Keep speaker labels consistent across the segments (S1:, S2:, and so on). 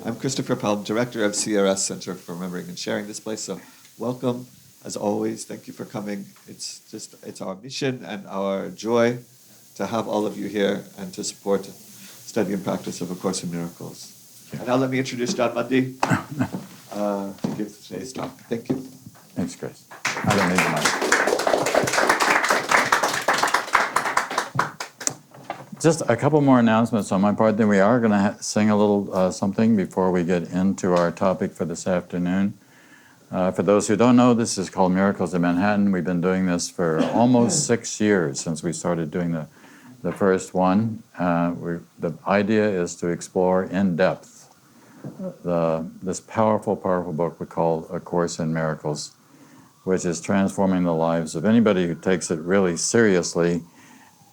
S1: I'm Christopher Pelham, Director of CRS Center for Remembering and Sharing this place. So welcome, as always. Thank you for coming. It's our mission and our joy to have all of you here and to support study and practice of A Course in Miracles. And now let me introduce John Mundy to give today's talk. Thank you.
S2: Thanks, Chris. I don't need the mic. Just a couple more announcements on my part. Then we are going to sing a little something before we get into our topic for this afternoon. For those who don't know, this is called Miracles in Manhattan. We've been doing this for almost 6 years since we started doing the first one. The idea is to explore in depth this powerful, powerful book we call A Course in Miracles, which is transforming the lives of anybody who takes it really seriously.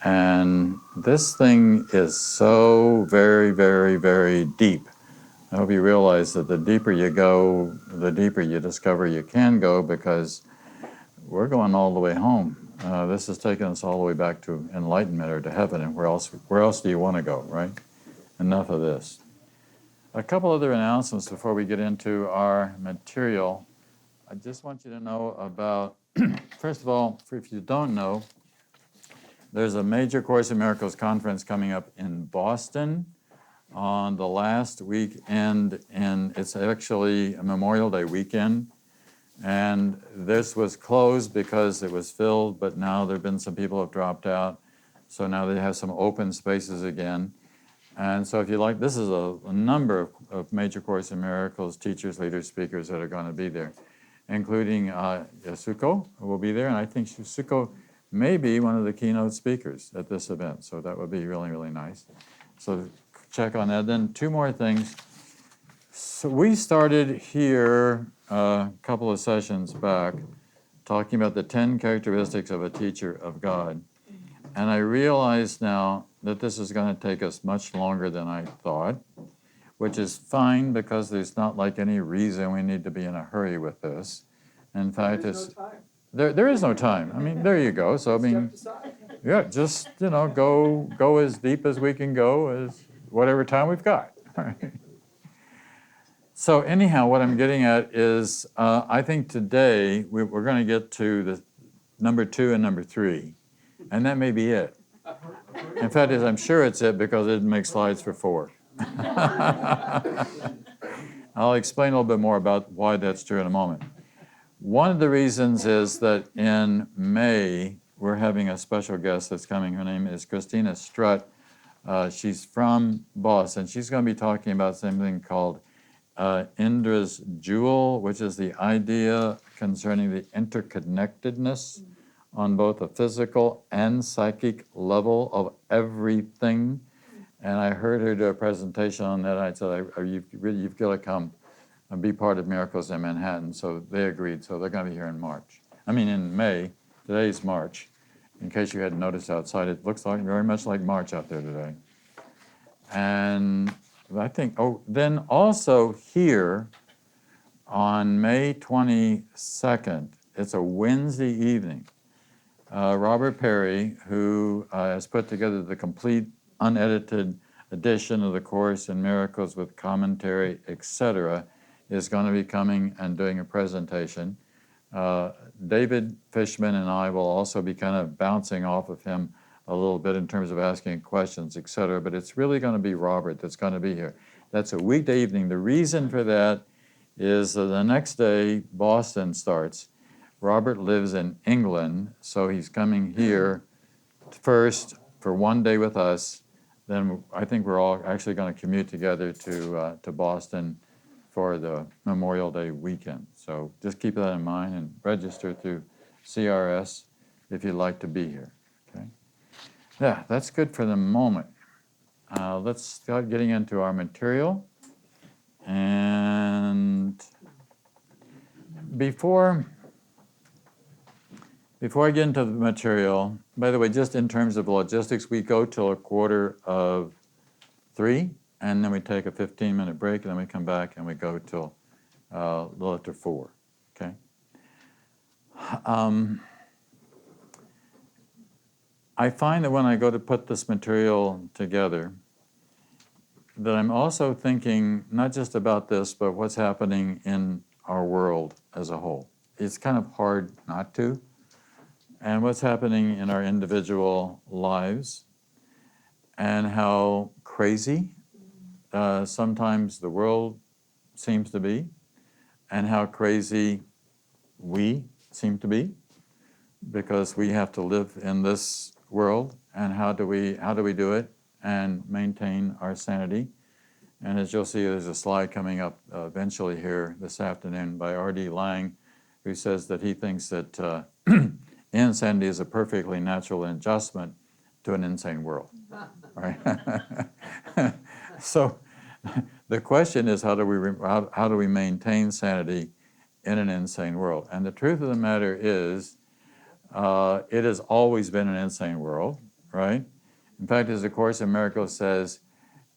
S2: And this thing is so very, very, very deep. I hope you realize that the deeper you go, the deeper you discover you can go, because we're going all the way home. This has taken us all the way back to enlightenment or to heaven, and where else do you want to go, right? Enough of this. A couple other announcements before we get into our material. I just want you to know about, first of all, if you don't know, there's a major Course in Miracles conference coming up in Boston on the last weekend, and it's actually a Memorial Day weekend. And this was closed because it was filled, but now there have been some people who have dropped out. So now they have some open spaces again. And so if you like, this is a number of major Course in Miracles teachers, leaders, speakers that are going to be there, including Yasuko, who will be there. And I think Yasuko may be one of the keynote speakers at this event. So that would be really, really nice. So check on that. Then two more things. So we started here a couple of sessions back talking about the 10 characteristics of a teacher of God. And I realize now that this is going to take us much longer than I thought, which is fine because there's not like any reason we need to be in a hurry with this. In fact, there is no time. I mean, there you go. So I mean, yeah, just go as deep as we can go, as whatever time we've got. So anyhow, what I'm getting at is, I think today we're going to get to the number 2 and number 3, and that may be it. In fact, I'm sure it's it because it didn't make slides for 4. I'll explain a little bit more about why that's true in a moment. One of the reasons is that in May, we're having a special guest that's coming. Her name is Christina Strutt. She's from Boston. She's going to be talking about something called Indra's Jewel, which is the idea concerning the interconnectedness on both a physical and psychic level of everything. And I heard her do a presentation on that. I said, you've got to come and be part of Miracles in Manhattan. So they agreed. So they're going to be here in May. Today's March. In case you hadn't noticed outside, it looks like very much like March out there today. And I think, then also here on May 22nd, it's a Wednesday evening. Robert Perry, who has put together the complete unedited edition of the Course in Miracles with commentary, etc., is going to be coming and doing a presentation. David Fishman and I will also be kind of bouncing off of him a little bit in terms of asking questions, etc., but it's really going to be Robert that's going to be here. That's a weekday evening. The reason for that is the next day Boston starts. Robert lives in England, so he's coming here first for one day with us. Then I think we're all actually going to commute together to Boston for the Memorial Day weekend. So just keep that in mind and register through CRS if you'd like to be here. Okay? Yeah, that's good for the moment. Let's start getting into our material. And before Before I get into the material, by the way, just in terms of logistics, we go till 2:45, and then we take a 15-minute break, and then we come back and we go till a little after 4. Okay. I find that when I go to put this material together, that I'm also thinking not just about this, but what's happening in our world as a whole. It's kind of hard not to. And what's happening in our individual lives, and how crazy sometimes the world seems to be, and how crazy we seem to be, because we have to live in this world, and how do we do it and maintain our sanity. And as you'll see, there's a slide coming up eventually here this afternoon by R.D. Lang, who says that he thinks that insanity is a perfectly natural adjustment to an insane world. Right? So the question is, how do we maintain sanity in an insane world? And the truth of the matter is, it has always been an insane world, right? In fact, as the Course in Miracles says,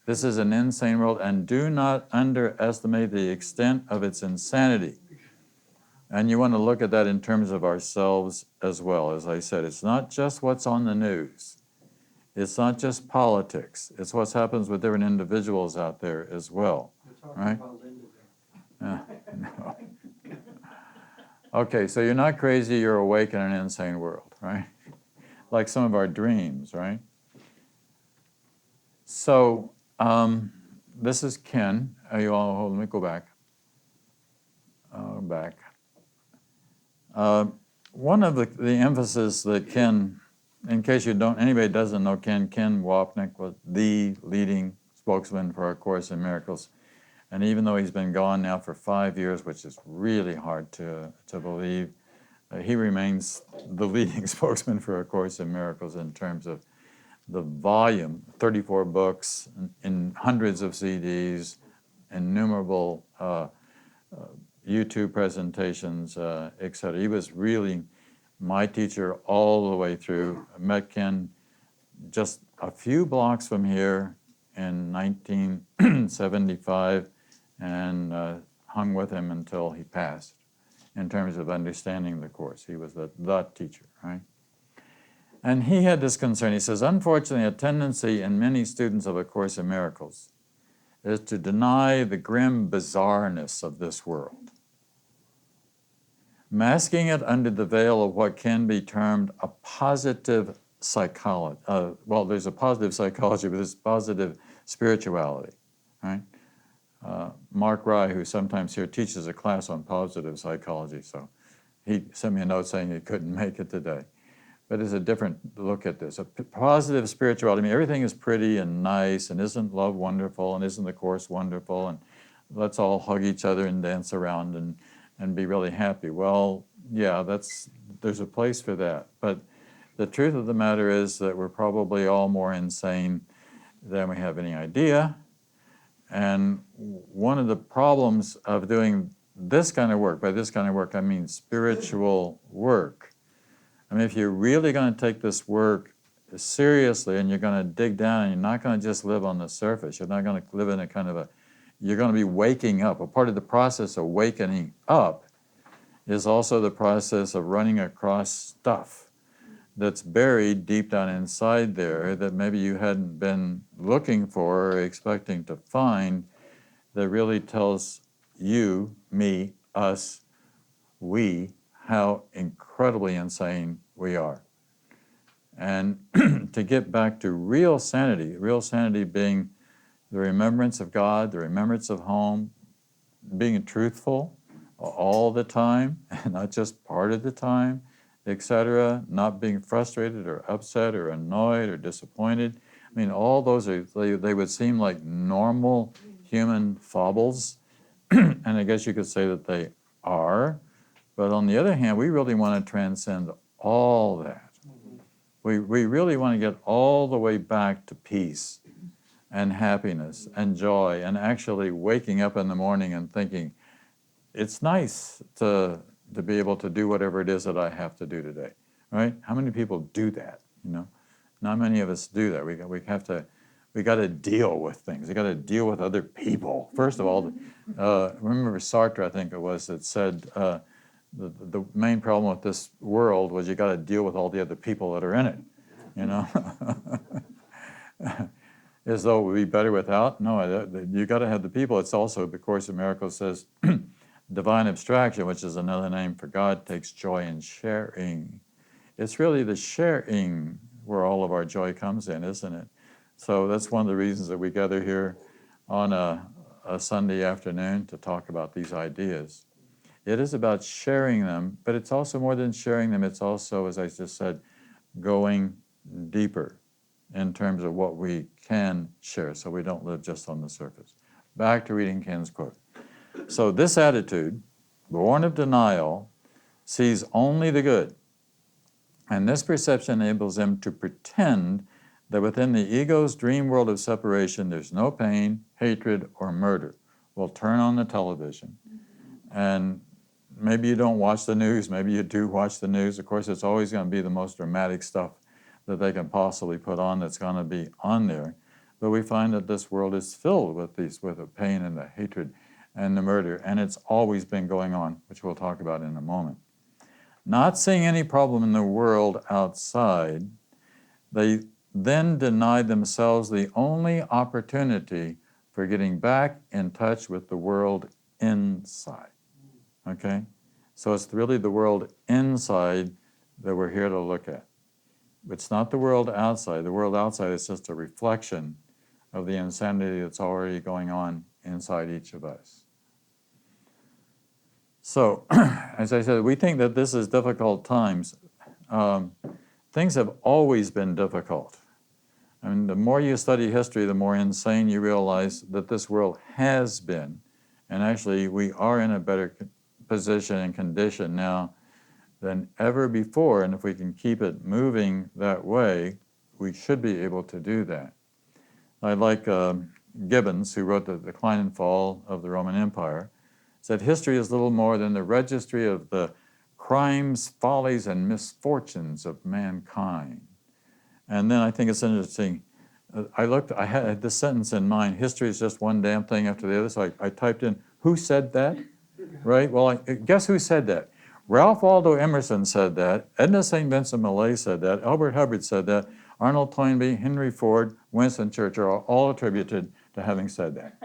S2: this is an insane world, and do not underestimate the extent of its insanity. And you want to look at that in terms of ourselves as well. As I said, it's not just what's on the news. It's not just politics. It's what happens with different individuals out there as well, right? No. Okay, so you're not crazy, you're awake in an insane world, right? Like some of our dreams, right? So, this is Ken. You all, hold, let me go back. One of the emphasis that Ken, in case anybody doesn't know Ken Wapnick was the leading spokesman for our Course in Miracles. And even though he's been gone now for 5 years, which is really hard to believe, he remains the leading spokesman for A Course in Miracles in terms of the volume, 34 books, in hundreds of CDs, innumerable YouTube presentations, etc. He was really my teacher all the way through. I met Ken just a few blocks from here in 1975 and hung with him until he passed in terms of understanding the Course. He was the teacher, right? And he had this concern. He says, unfortunately, a tendency in many students of A Course in Miracles is to deny the grim bizarreness of this world, masking it under the veil of what can be termed a positive psychology. Well, there's a positive psychology, but there's positive spirituality, right? Mark Rye, who sometimes here teaches a class on positive psychology, so he sent me a note saying he couldn't make it today. But it's a different look at this. A positive spirituality, I mean, everything is pretty and nice, and isn't love wonderful, and isn't the Course wonderful, and let's all hug each other and dance around and be really happy. Well, yeah, there's a place for that. But the truth of the matter is that we're probably all more insane than we have any idea. And one of the problems of doing this kind of work, by this kind of work I mean spiritual work, I mean, if you're really going to take this work seriously and you're going to dig down and you're not going to just live on the surface, you're not going to live in a kind of you're going to be waking up. A part of the process of wakening up is also the process of running across stuff that's buried deep down inside there that maybe you hadn't been looking for or expecting to find, that really tells you, me, us, we, how incredibly insane we are. And to get back to real sanity being the remembrance of God, the remembrance of home, being truthful all the time, not just part of the time, etc., not being frustrated or upset or annoyed or disappointed. I mean, all those they would seem like normal human foibles, and I guess you could say that they are. But on the other hand, we really want to transcend all that. We really want to get all the way back to peace and happiness and joy, and actually waking up in the morning and thinking, it's nice to be able to do whatever it is that I have to do today. right? How many people do that? You know, not many of us do that. We got to deal with things. We got to deal with other people. First of all, remember Sartre, I think it was, that said the main problem with this world was you got to deal with all the other people that are in it. You know, as though it would be better without. No, you got to have the people. It's also, the Course in Miracles says, divine abstraction, which is another name for God, takes joy in sharing. It's really the sharing where all of our joy comes in, isn't it? So that's one of the reasons that we gather here on a Sunday afternoon to talk about these ideas. It is about sharing them, but it's also more than sharing them. It's also, as I just said, going deeper in terms of what we can share so we don't live just on the surface. Back to reading Ken's quote. So this attitude, born of denial, sees only the good. And this perception enables him to pretend that within the ego's dream world of separation, there's no pain, hatred, or murder. We'll turn on the television. And maybe you don't watch the news, maybe you do watch the news. Of course, it's always going to be the most dramatic stuff that they can possibly put on that's going to be on there. But we find that this world is filled with the pain and the hatred and the murder, and it's always been going on, which we'll talk about in a moment. Not seeing any problem in the world outside, they then deny themselves the only opportunity for getting back in touch with the world inside. Okay? So it's really the world inside that we're here to look at. It's not the world outside. The world outside is just a reflection of the insanity that's already going on inside each of us. So, as I said, we think that this is difficult times. Things have always been difficult. I mean, the more you study history, the more insane you realize that this world has been. And actually, we are in a better position and condition now than ever before. And if we can keep it moving that way, we should be able to do that. I like Gibbons, who wrote The Decline and Fall of the Roman Empire, said history is little more than the registry of the crimes, follies, and misfortunes of mankind. And then I think it's interesting. I had this sentence in mind: history is just one damn thing after the other. So I typed in, who said that? Right? Well, guess who said that? Ralph Waldo Emerson said that. Edna St. Vincent Millay said that. Albert Hubbard said that. Arnold Toynbee, Henry Ford, Winston Churchill are all attributed to having said that.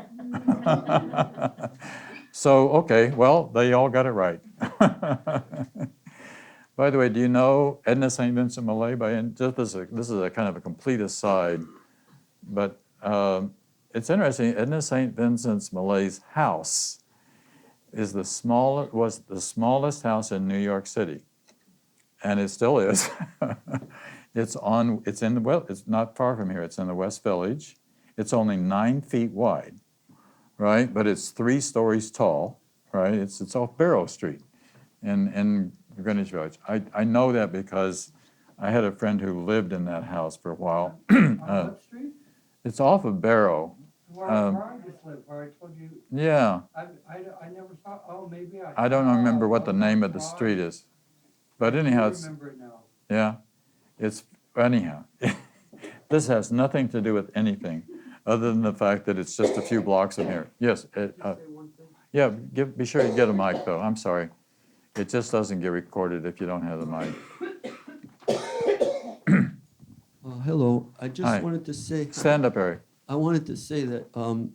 S2: So, okay, well, they all got it right. By the way, do you know Edna St. Vincent Millay? This is a kind of a complete aside, but it's interesting. Edna St. Vincent Millay's house was the smallest house in New York City, and it still is. It's not far from here. It's in the West Village. It's only 9 feet wide, right? But it's 3 stories tall, right? It's off Barrow Street in Greenwich Village. I know that because I had a friend who lived in that house for a while.
S3: On what street?
S2: It's off of Barrow.
S3: Where I just live, where I told you,
S2: Yeah,
S3: I never saw, oh, maybe
S2: I don't remember what the name of the street is. But anyhow,
S3: I
S2: it's,
S3: remember it now.
S2: yeah, anyhow, this has nothing to do with anything other than the fact that it's just a few blocks from here. Yes,
S3: Say one thing.
S2: yeah, be sure you get a mic though, I'm sorry. It just doesn't get recorded if you don't have the mic.
S4: Hello. I just
S2: Hi.
S4: wanted to say,
S2: Stand up, Eric.
S4: I wanted to say that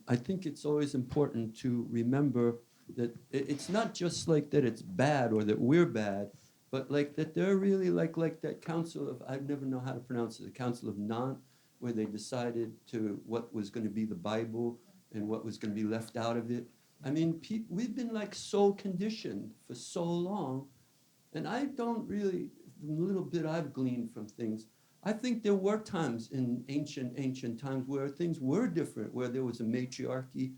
S4: I think it's always important to remember that it's not just like that it's bad or that we're bad, but like that they're really like that council of, I never know how to pronounce it, the Council of Nantes, where they decided to what was going to be the Bible and what was going to be left out of it. I mean, we've been like so conditioned for so long, and I don't really, the little bit I've gleaned from things, I think there were times in ancient times where things were different, where there was a matriarchy,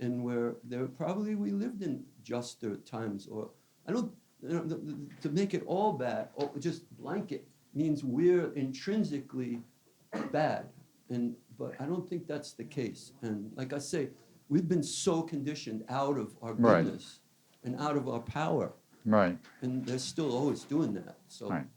S4: and where we lived in juster times. Or I don't, to make it all bad, or just blanket means we're intrinsically bad, but I don't think that's the case. And like I say, we've been so conditioned out of our
S2: Right.
S4: goodness and out of our power,
S2: Right,
S4: and they're still always doing that. So.
S2: right.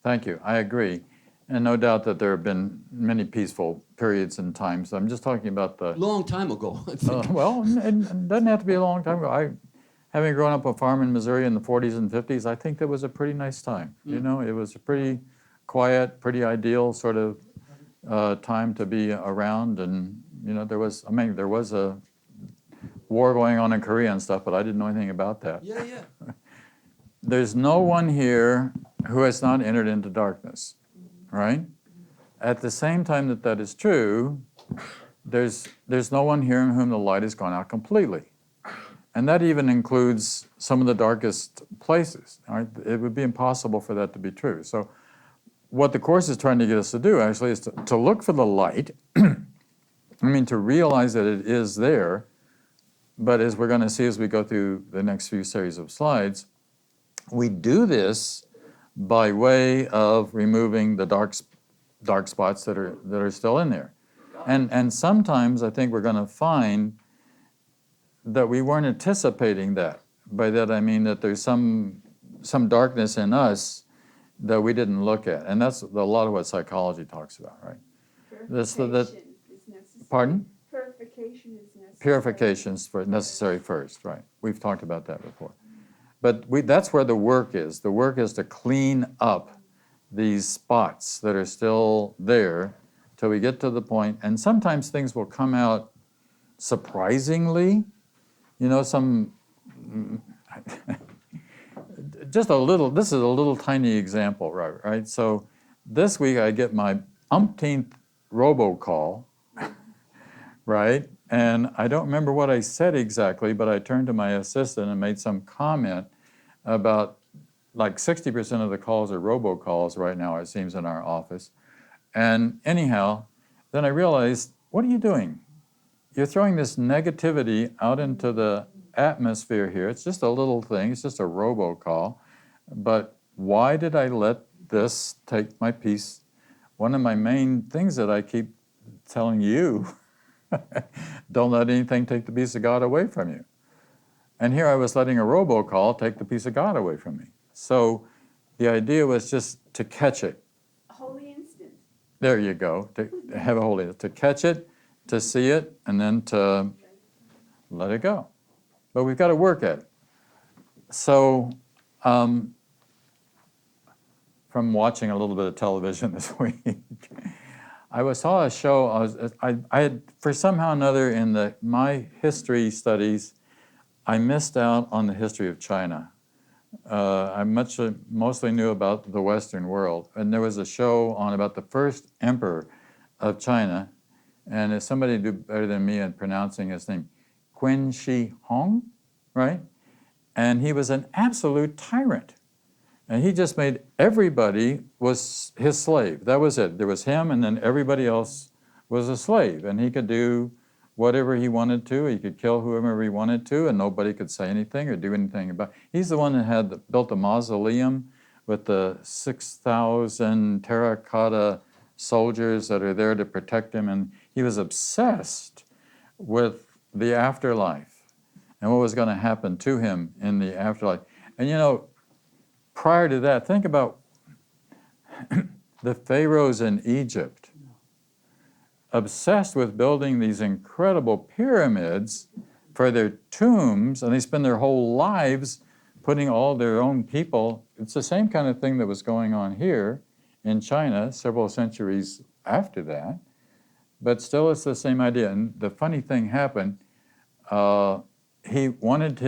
S2: Thank you. I agree. And no doubt that there have been many peaceful periods and times. I'm just talking about the...
S4: Long time ago, I think.
S2: Well, it doesn't have to be a long time ago. Having grown up a farm in Missouri in the 40s and 50s, I think that was a pretty nice time. You know, it was a pretty quiet, pretty ideal sort of time to be around. And, you know, there was a war going on in Korea and stuff, but I didn't know anything about that.
S4: Yeah, yeah.
S2: There's no one here who has not entered into darkness, right? At the same time that that is true, there's no one here in whom the light has gone out completely. And that even includes some of the darkest places. Right? It would be impossible for that to be true. So what the Course is trying to get us to do actually is to look for the light, I mean to realize that it is there, but as we're going to see as we go through the next few series of slides, we do this by way of removing the dark spots that are still in there. And sometimes I think we're going to find that we weren't anticipating that. By that I mean that there's some darkness in us that we didn't look at. And that's a lot of what psychology talks about, right?
S5: Purification is necessary.
S2: Pardon?
S5: Purification is necessary.
S2: Purification is necessary first, right? We've talked about that before. But that's where the work is. The work is to clean up these spots that are still there till we get to the point, and sometimes things will come out surprisingly. You know, this is a little tiny example, right? So this week I get my umpteenth robocall, right? And I don't remember what I said exactly, but I turned to my assistant and made some comment about like 60% of the calls are robocalls right now, it seems, in our office. And anyhow, then I realized, what are you doing? You're throwing this negativity out into the atmosphere here. It's just a little thing. It's just a robocall. But why did I let this take my peace? One of my main things that I keep telling you, don't let anything take the peace of God away from you. And here I was letting a robocall take the peace of God away from me. So the idea was just to catch it.
S5: A holy instant.
S2: There you go. To have a holy, to catch it, to see it, and then to let it go. But we've got to work at it. So from watching a little bit of television this week, I saw a show. I had, for somehow or another, in my history studies, I missed out on the history of China. I mostly knew about the Western world, and there was a show on about the first emperor of China, and if somebody do better than me in pronouncing his name, Qin Shi Huang, right? And he was an absolute tyrant. And he just made everybody was his slave. That was it. There was him, and then everybody else was a slave. And he could do whatever he wanted to. He could kill whoever he wanted to, and nobody could say anything or do anything about it. He's the one that built the mausoleum with the 6,000 terracotta soldiers that are there to protect him. And he was obsessed with the afterlife and what was going to happen to him in the afterlife. And you know, prior to that, think about the pharaohs in Egypt, obsessed with building these incredible pyramids for their tombs, and they spend their whole lives putting all their own people. It's the same kind of thing that was going on here in China several centuries after that, but still it's the same idea. And the funny thing happened, he wanted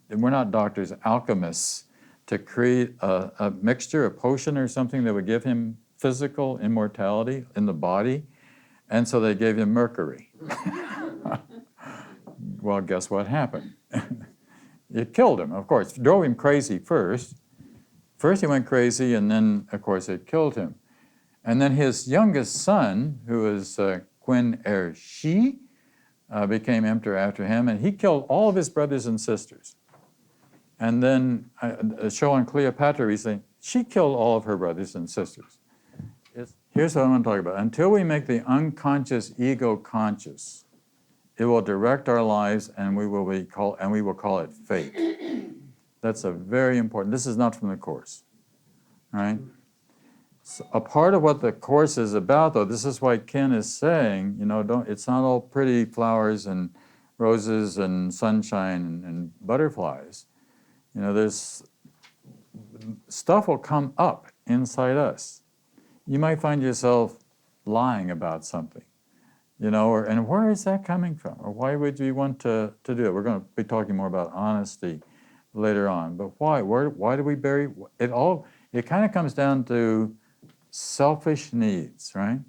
S2: we're not doctors, alchemists, to create a mixture, a potion or something that would give him physical immortality in the body. And so they gave him mercury. Well, guess what happened? It killed him, of course. Drove him crazy first. First he went crazy, and then, of course, it killed him. And then his youngest son, who was Qin Shi, became emperor after him, and he killed all of his brothers and sisters. And then a show on Cleopatra recently, she killed all of her brothers and sisters. Here's what I want to talk about. Until we make the unconscious ego conscious, it will direct our lives, and we will call it fate. That's a very important. This is not from the Course, right? A part of what the Course is about, though, this is why Ken is saying, it's not all pretty flowers and roses and sunshine and butterflies. There's stuff will come up inside us. You might find yourself lying about something, and where is that coming from? Or why would you want to do it? We're going to be talking more about honesty later on. But why? Why do we bury it all? It kind of comes down to selfish needs, right?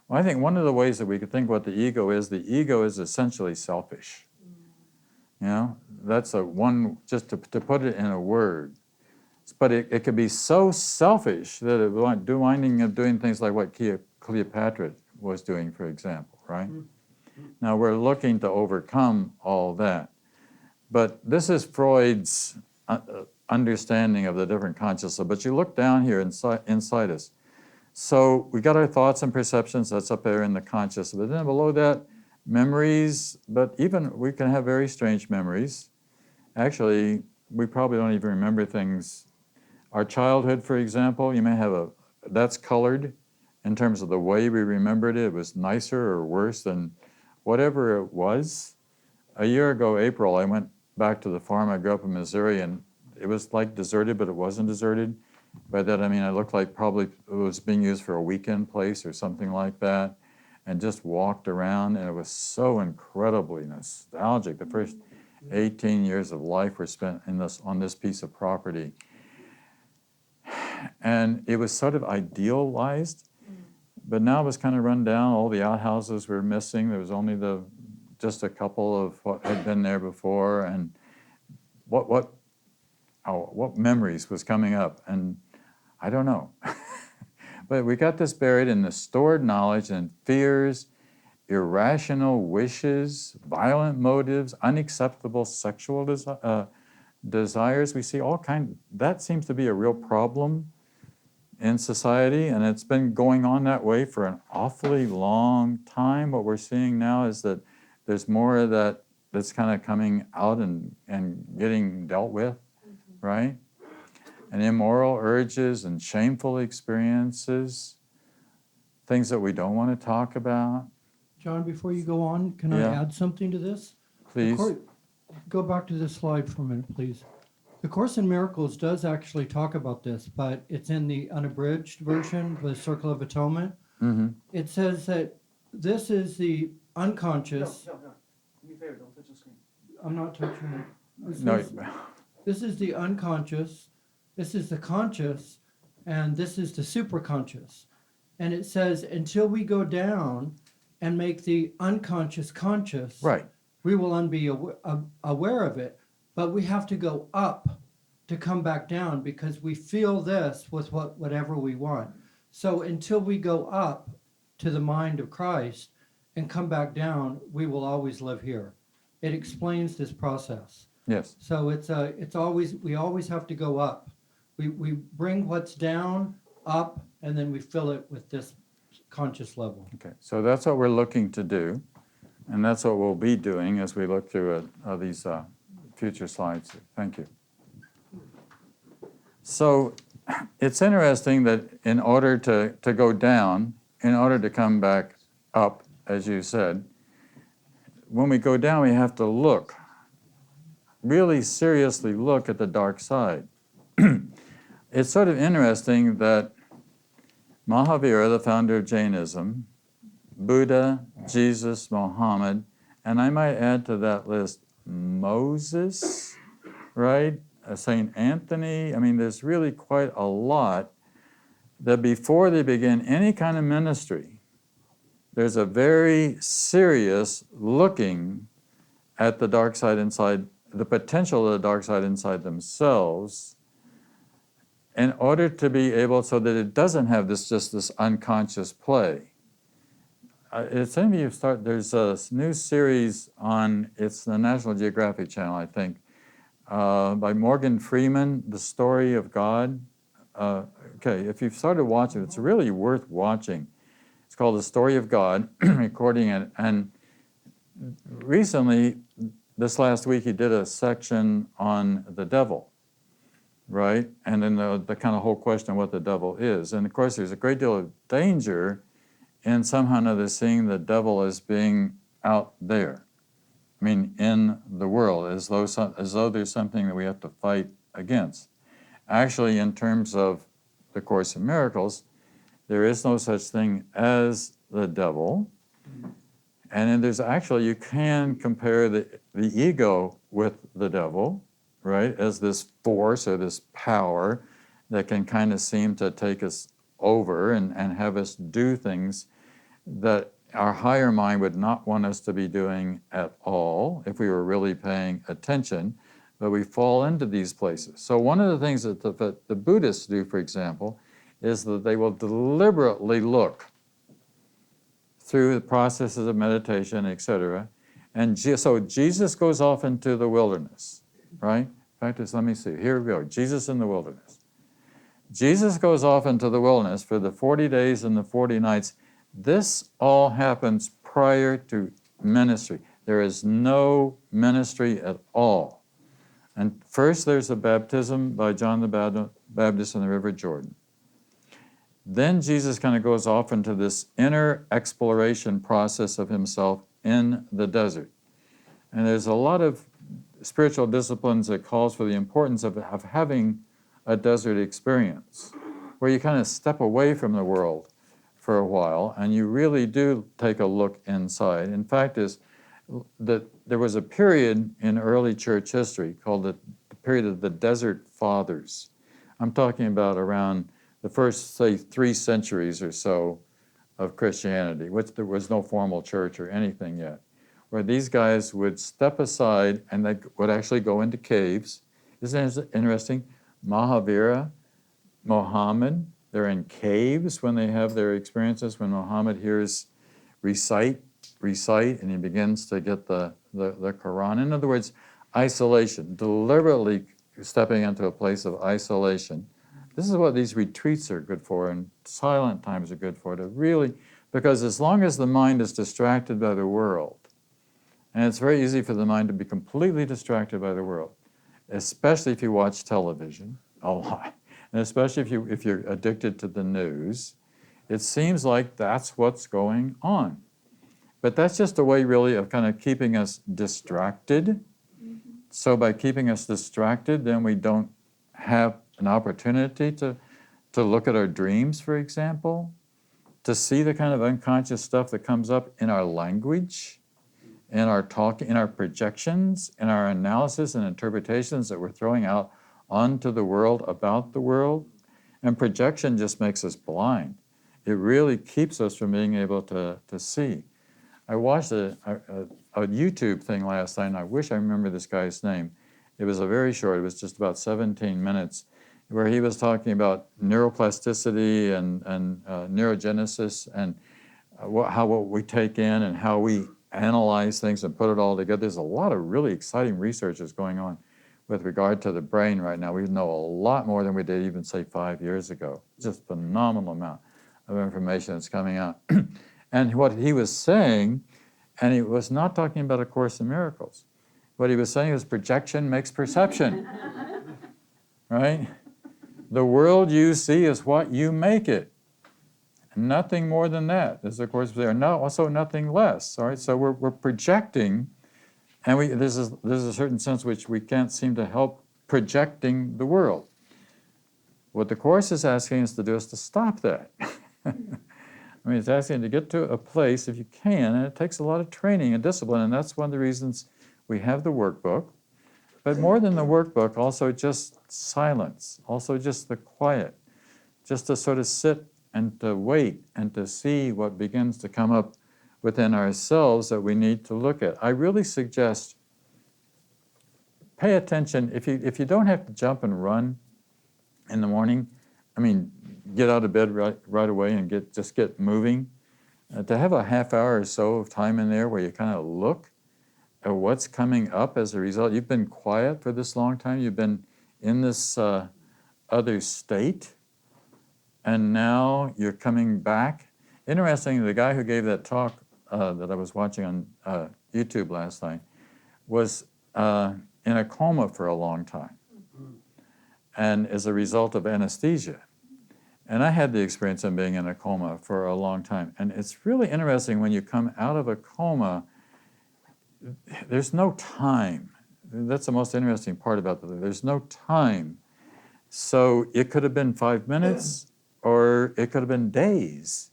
S2: Well, I think one of the ways that we could think what the ego is essentially selfish. That's just to put it in a word. But it could be so selfish that it winding up doing things like what Cleopatra was doing, for example, right? Now we're looking to overcome all that. But this is Freud's understanding of the different consciousness. But you look down here inside us. So we got our thoughts and perceptions, that's up there in the conscious. But then below that, memories, but even we can have very strange memories. Actually, we probably don't even remember things. Our childhood, for example, you may have that's colored in terms of the way we remembered it. It was nicer or worse than whatever it was. A year ago, April, I went back to the farm. I grew up in Missouri, and it was like deserted, but it wasn't deserted. By that I mean I looked like probably it was being used for a weekend place or something like that, and just walked around, and it was so incredibly nostalgic. The first 18 years of life were spent on this piece of property. And it was sort of idealized, but now it was kind of run down. All the outhouses were missing. There was only just a couple of what had been there before, and what memories was coming up, and I don't know. But we got this buried in the stored knowledge and fears, irrational wishes, violent motives, unacceptable sexual desires. We see all kinds. That seems to be a real problem in society, and it's been going on that way for an awfully long time. What we're seeing now is that there's more of that's kind of coming out and getting dealt with, right? And immoral urges and shameful experiences, things that we don't want to talk about.
S3: John, before you go on, can I add something to this?
S2: Please.
S3: Go back to this slide for a minute, please. The Course in Miracles does actually talk about this, but it's in the unabridged version, the Circle of Atonement.
S2: Mm-hmm.
S3: It says that this is the unconscious.
S6: No. Do me a favor, don't touch the screen.
S3: I'm not touching it.
S2: No.
S3: This is the unconscious, this is the conscious, and this is the superconscious. And it says until we go down and make the unconscious conscious,
S2: Right.
S3: we will be aware of it, but we have to go up to come back down because we feel this with whatever we want. So until we go up to the mind of Christ and come back down, we will always live here. It explains this process.
S2: Yes.
S3: So we always have to go up. We bring what's down up, and then we fill it with this conscious level.
S2: Okay, so that's what we're looking to do, and that's what we'll be doing as we look through these future slides. Thank you. So it's interesting that in order to go down, in order to come back up, as you said, when we go down, we have to look, really seriously look at the dark side. It's sort of interesting that Mahavira, the founder of Jainism, Buddha, Jesus, Muhammad, and I might add to that list Moses, right? St. Anthony. I mean, there's really quite a lot that before they begin any kind of ministry, there's a very serious looking at the dark side inside, the potential of the dark side inside themselves, in order to be able, so that it doesn't have this unconscious play. It's maybe there's a new series on, it's the National Geographic Channel, I think, by Morgan Freeman, The Story of God. Okay, if you've started watching, it's really worth watching. It's called The Story of God, recording it. And recently, this last week, he did a section on the devil. right? And then the kind of whole question of what the devil is. And of course, there's a great deal of danger in somehow or another seeing the devil as being out there. I mean, in the world, as though there's something that we have to fight against. Actually, in terms of the Course in Miracles, there is no such thing as the devil. And then there's actually, you can compare the ego with the devil, right, as this force or this power that can kind of seem to take us over and have us do things that our higher mind would not want us to be doing at all if we were really paying attention, but we fall into these places. So one of the things that the Buddhists do, for example, is that they will deliberately look through the processes of meditation, etc. And so Jesus goes off into the wilderness, right? In fact, let me see. Here we go. Jesus in the wilderness. Jesus goes off into the wilderness for the 40 days and the 40 nights. This all happens prior to ministry. There is no ministry at all. And first there's a baptism by John the Baptist in the River Jordan. Then Jesus kind of goes off into this inner exploration process of himself in the desert. And there's a lot of spiritual disciplines that calls for the importance of having a desert experience, where you kind of step away from the world for a while, and you really do take a look inside. In fact, is that there was a period in early church history called the period of the Desert Fathers. I'm talking about around the first, say, 3 centuries or so of Christianity, which there was no formal church or anything yet, where these guys would step aside and they would actually go into caves. Isn't it interesting? Mahavira, Muhammad, they're in caves when they have their experiences, when Muhammad hears recite, and he begins to get the Quran. In other words, isolation, deliberately stepping into a place of isolation. This is what these retreats are good for, and silent times are good for, to really, because as long as the mind is distracted by the world, and it's very easy for the mind to be completely distracted by the world, especially if you watch television a lot, and especially if you're addicted to the news, it seems like that's what's going on. But that's just a way really of kind of keeping us distracted. So by keeping us distracted, then we don't have an opportunity to look at our dreams, for example, to see the kind of unconscious stuff that comes up in our language, in our talk, in our projections, in our analysis and interpretations that we're throwing out onto the world about the world. And projection just makes us blind. It really keeps us from being able to see. I watched a YouTube thing last night, and I wish I remember this guy's name. It was it was just about 17 minutes, where he was talking about neuroplasticity and neurogenesis and what we take in and how we analyze things and put it all together. There's a lot of really exciting research that's going on with regard to the brain right now. We know a lot more than we did even, say, 5 years ago. Just a phenomenal amount of information that's coming out. And what he was saying, and he was not talking about A Course in Miracles. What he was saying is projection makes perception, right? The world you see is what you make it. Nothing more than that. There's, of course, there also nothing less. All right, so we're projecting, and there's a certain sense which we can't seem to help projecting the world. What the Course is asking us to do is to stop that. I mean, it's asking to get to a place, if you can, and it takes a lot of training and discipline, and that's one of the reasons we have the workbook. But more than the workbook, also just silence, also just the quiet, just to sort of sit and to wait and to see what begins to come up within ourselves that we need to look at. I really suggest pay attention. If you don't have to jump and run in the morning, I mean, get out of bed right away and just get moving. To have a half hour or so of time in there where you kind of look at what's coming up as a result. You've been quiet for this long time. You've been in this other state, and now you're coming back. Interesting, the guy who gave that talk that I was watching on YouTube last night was in a coma for a long time. and as a result of anesthesia. And I had the experience of being in a coma for a long time. And it's really interesting when you come out of a coma, there's no time. That's the most interesting part about it. There's no time. So it could have been 5 minutes or it could have been days.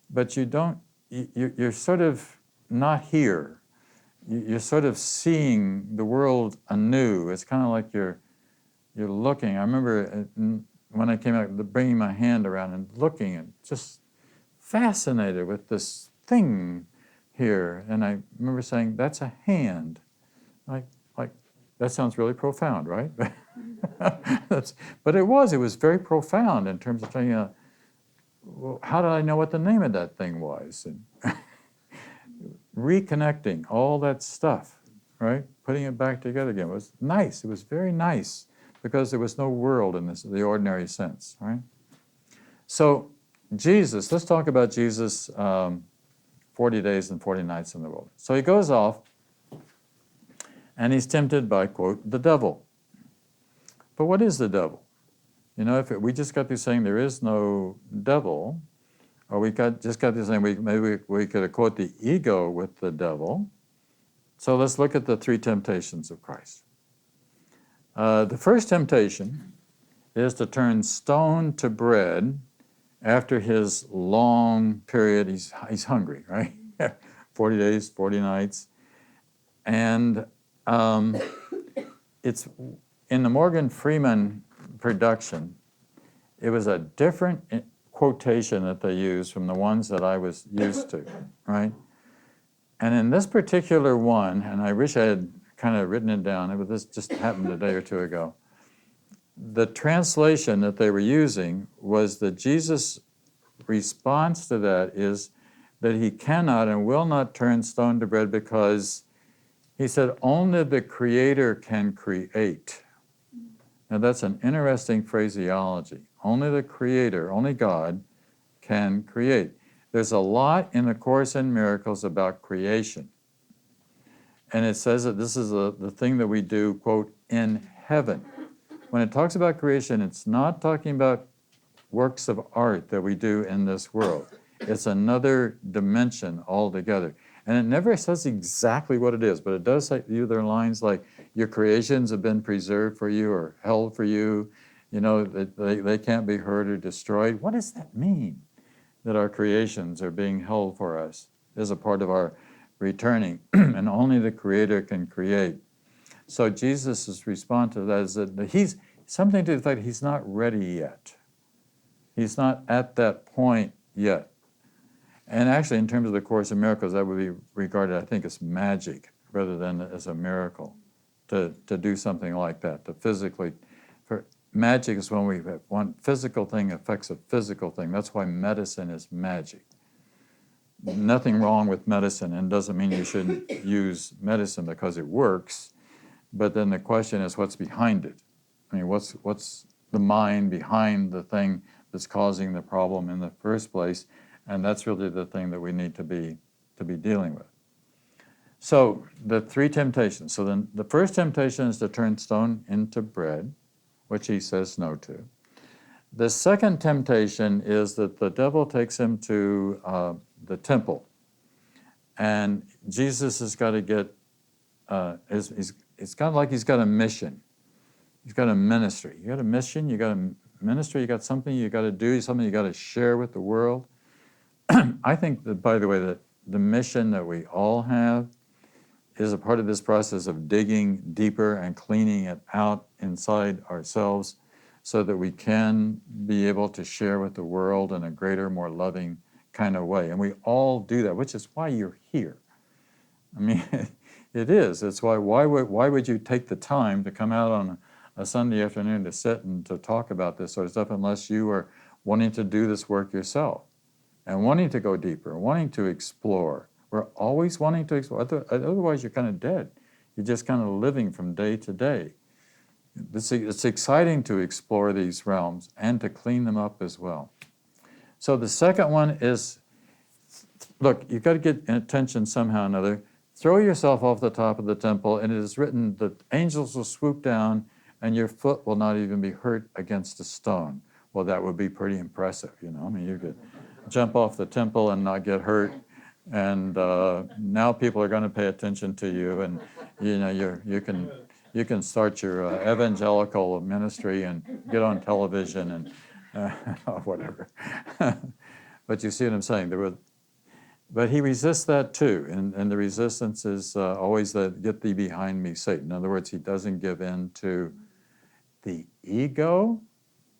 S2: But you're sort of not here. You're sort of seeing the world anew. It's kind of like you're looking. I remember when I came out, bringing my hand around and looking and just fascinated with this thing here. And I remember saying, that's a hand. Like that sounds really profound, right? But it was very profound in terms of saying, well, how did I know what the name of that thing was? And reconnecting all that stuff, right? Putting it back together again. It was nice. It was very nice because there was no world in the ordinary sense, right? So Jesus, let's talk about Jesus, 40 days and 40 nights in the wilderness. So he goes off and he's tempted by, quote, the devil. But what is the devil? You know, if we just got through saying there is no devil, or just got through saying maybe we could equate the ego with the devil. So let's look at the three temptations of Christ. The first temptation is to turn stone to bread after his long period. He's hungry, right? 40 days, 40 nights. And it's in the Morgan Freeman production, it was a different quotation that they used from the ones that I was used to, right? And in this particular one, and I wish I had kind of written it down, but this just happened a day or two ago. The translation that they were using was that Jesus' response to that is that he cannot and will not turn stone to bread because he said only the Creator can create. Now that's an interesting phraseology. Only the Creator, only God can create. There's a lot in the Course in Miracles about creation. And it says that this is the thing that we do, quote, in heaven. When it talks about creation, it's not talking about works of art that we do in this world. It's another dimension altogether. And it never says exactly what it is, but it does say either lines like, your creations have been preserved for you or held for you, you know, that they can't be hurt or destroyed. What does that mean, that our creations are being held for us as a part of our returning, and only the Creator can create? So Jesus' response to that is that he's something to the fact he's not ready yet. He's not at that point yet. And actually, in terms of the Course in Miracles, that would be regarded, I think, as magic rather than as a miracle to do something like that, to physically. For magic is when we have one physical thing affects a physical thing. That's why medicine is magic. Nothing wrong with medicine, and doesn't mean you shouldn't use medicine because it works. But then the question is, what's behind it? I mean, what's the mind behind the thing that's causing the problem in the first place? And that's really the thing that we need to be dealing with. So the three temptations. So then the first temptation is to turn stone into bread, which he says no to. The second temptation is that the devil takes him to the temple, and Jesus has got to get. It's kind of like he's got a mission. He's got a ministry. You got a mission. You got a ministry. You got something you got to do. Something you got to share with the world. I think that, by the way, that the mission that we all have is a part of this process of digging deeper and cleaning it out inside ourselves so that we can be able to share with the world in a greater, more loving kind of way. And we all do that, which is why you're here. I mean, it is. It's why would you take the time to come out on a Sunday afternoon to sit and to talk about this sort of stuff unless you are wanting to do this work yourself and wanting to go deeper, wanting to explore. We're always wanting to explore. Otherwise, you're kind of dead. You're just kind of living from day to day. It's exciting to explore these realms and to clean them up as well. So the second one is, look, you've got to get attention somehow or another. Throw yourself off the top of the temple, and it is written that angels will swoop down and your foot will not even be hurt against a stone. Well, that would be pretty impressive, you know. I mean, you could jump off the temple and not get hurt, and now people are going to pay attention to you, and you know you can start your evangelical ministry and get on television and whatever. But you see what I'm saying? But he resists that too, and the resistance is always that "get thee behind me, Satan." In other words, he doesn't give in to the ego.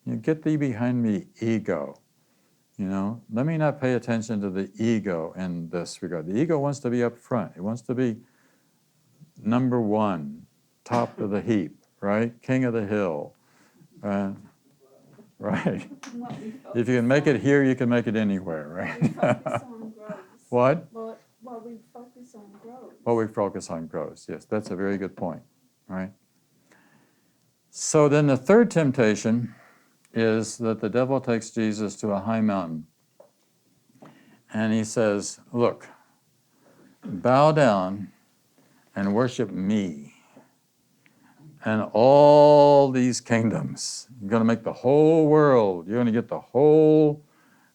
S2: You get thee behind me, ego. You know, let me not pay attention to the ego in this regard. The ego wants to be up front. It wants to be number one, top of the heap, right? King of the hill. Right?
S5: What we
S2: If you can make it here, you can make it anywhere,
S5: focus
S2: right?
S5: on grows.
S2: What?
S5: What we focus on grows.
S2: What we focus on grows. Yes, that's a very good point, right? So then the third temptation is that the devil takes Jesus to a high mountain. And he says, look, bow down and worship me and all these kingdoms. You're going to make the whole world. You're going to get the whole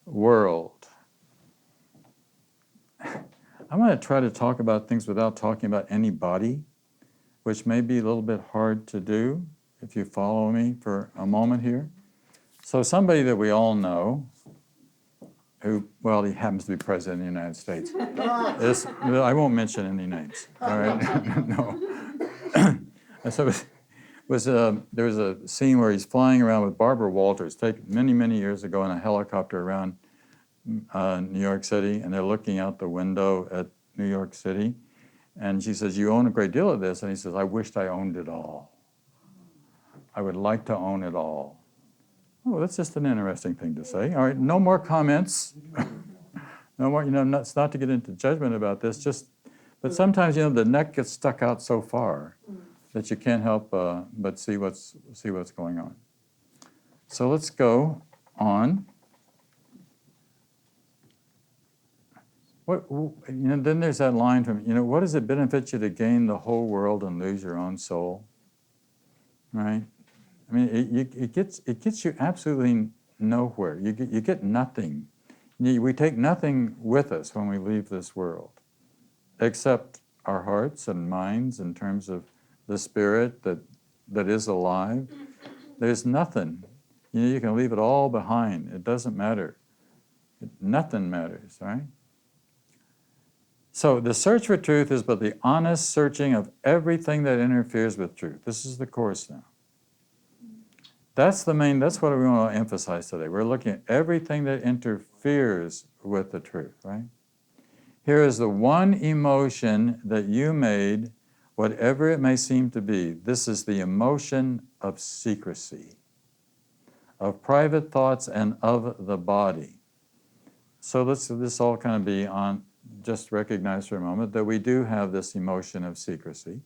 S2: world. I'm going to try to talk about things without talking about anybody, which may be a little bit hard to do if you follow me for a moment here. So somebody that we all know, who, well, he happens to be president of the United States. I won't mention any names, all right? No. And so there was a scene where he's flying around with Barbara Walters, taken many, many years ago in a helicopter around New York City, and they're looking out the window at New York City. And she says, you own a great deal of this. And he says, I wished I owned it all. I would like to own it all. Oh, that's just an interesting thing to say. All right, no more comments. No more, you know, it's not to get into judgment about this, but sometimes, you know, the neck gets stuck out so far that you can't help but see what's going on. So let's go on. Then there's that line from, what does it benefit you to gain the whole world and lose your own soul? Right? I mean, it gets you absolutely nowhere. You get nothing. We take nothing with us when we leave this world, except our hearts and minds in terms of the spirit that is alive. There's nothing. You can leave it all behind. It doesn't matter. Nothing matters, right? So the search for truth is but the honest searching of everything that interferes with truth. This is the course now. That's what we want to emphasize today. We're looking at everything that interferes with the truth, right? Here is the one emotion that you made, whatever it may seem to be. This is the emotion of secrecy, of private thoughts and of the body. So let's this all kind of be on, just recognize for a moment that we do have this emotion of secrecy.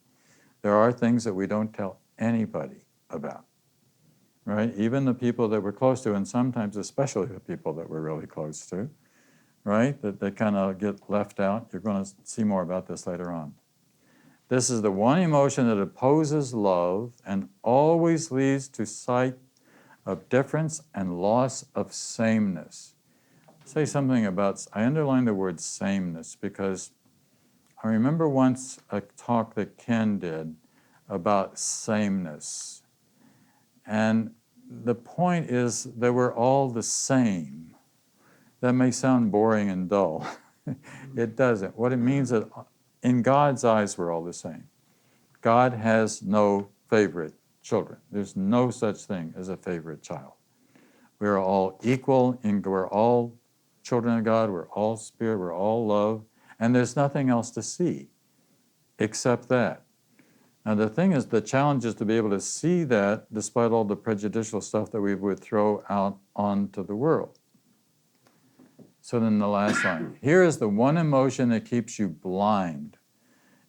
S2: There are things that we don't tell anybody about. Right? Even the people that we're close to, and sometimes especially the people that we're really close to, right? That they kind of get left out. You're going to see more about this later on. This is the one emotion that opposes love and always leads to sight of difference and loss of sameness. Say something about, I underline the word sameness because I remember once a talk that Ken did about sameness. And the point is that we're all the same. That may sound boring and dull. It doesn't. What it means is that in God's eyes, we're all the same. God has no favorite children. There's no such thing as a favorite child. We're all equal, and we're all children of God. We're all spirit. We're all love. And there's nothing else to see except that. Now the thing is, the challenge is to be able to see that despite all the prejudicial stuff that we would throw out onto the world. So then the last line. Here is the one emotion that keeps you blind,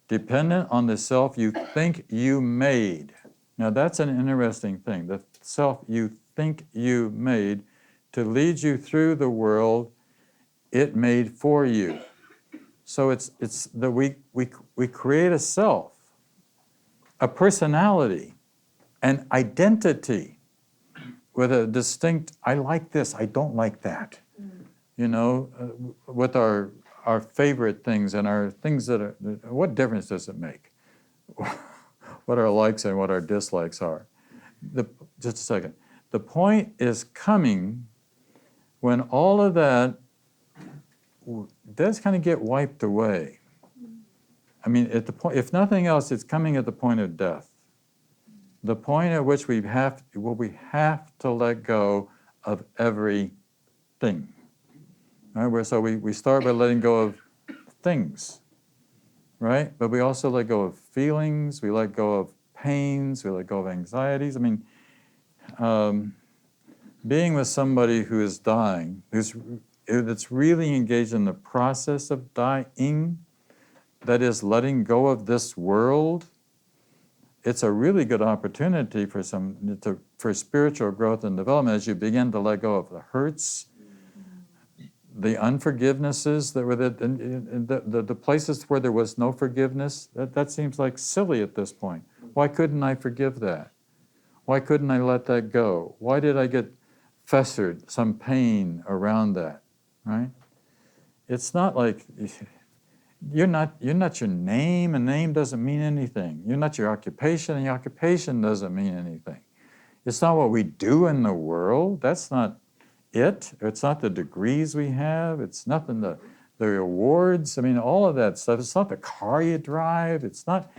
S2: dependent on the self you think you made. Now that's an interesting thing, the self you think you made to lead you through the world it made for you. So it's that we create a self, a personality, an identity with a distinct, I like this, I don't like that. You know, with our favorite things and our things that are, what difference does it make? What our likes and what our dislikes are. Just a second. The point is coming when all of that does kind of get wiped away. I mean, at the point, if nothing else, it's coming at the point of death. The point at which we have to let go of everything. Right? So we start by letting go of things, right? But we also let go of feelings, we let go of pains, we let go of anxieties. I mean, being with somebody who is dying, that's really engaged in the process of dying, that is letting go of this world, it's a really good opportunity for for spiritual growth and development as you begin to let go of the hurts, the unforgivenesses that were the places where there was no forgiveness. That seems like silly at this point. Why couldn't I forgive that? Why couldn't I let that go? Why did I get festered, some pain around that, right? It's not like you're not your name, and name doesn't mean anything. You're not your occupation, and your occupation doesn't mean anything. It's not what we do in the world. That's not it. It's not the degrees we have. It's nothing the awards. I mean, all of that stuff. It's not the car you drive. It's not.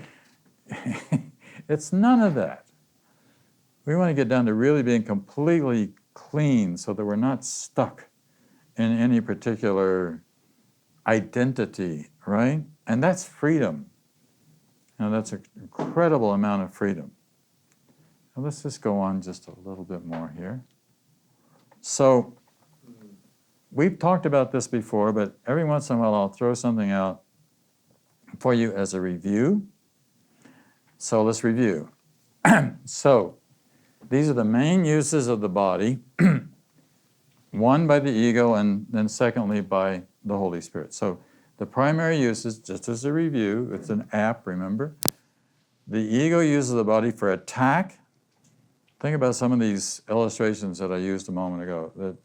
S2: It's none of that. We want to get down to really being completely clean so that we're not stuck in any particular identity, right? And that's freedom. Now that's an incredible amount of freedom. Now let's just go on just a little bit more here. So we've talked about this before, but every once in a while I'll throw something out for you as a review. So let's review. So these are the main uses of the body, one by the ego and then secondly by the Holy Spirit. So the primary uses, just as a review, it's an app, remember? The ego uses the body for attack. Think about some of these illustrations that I used a moment ago, that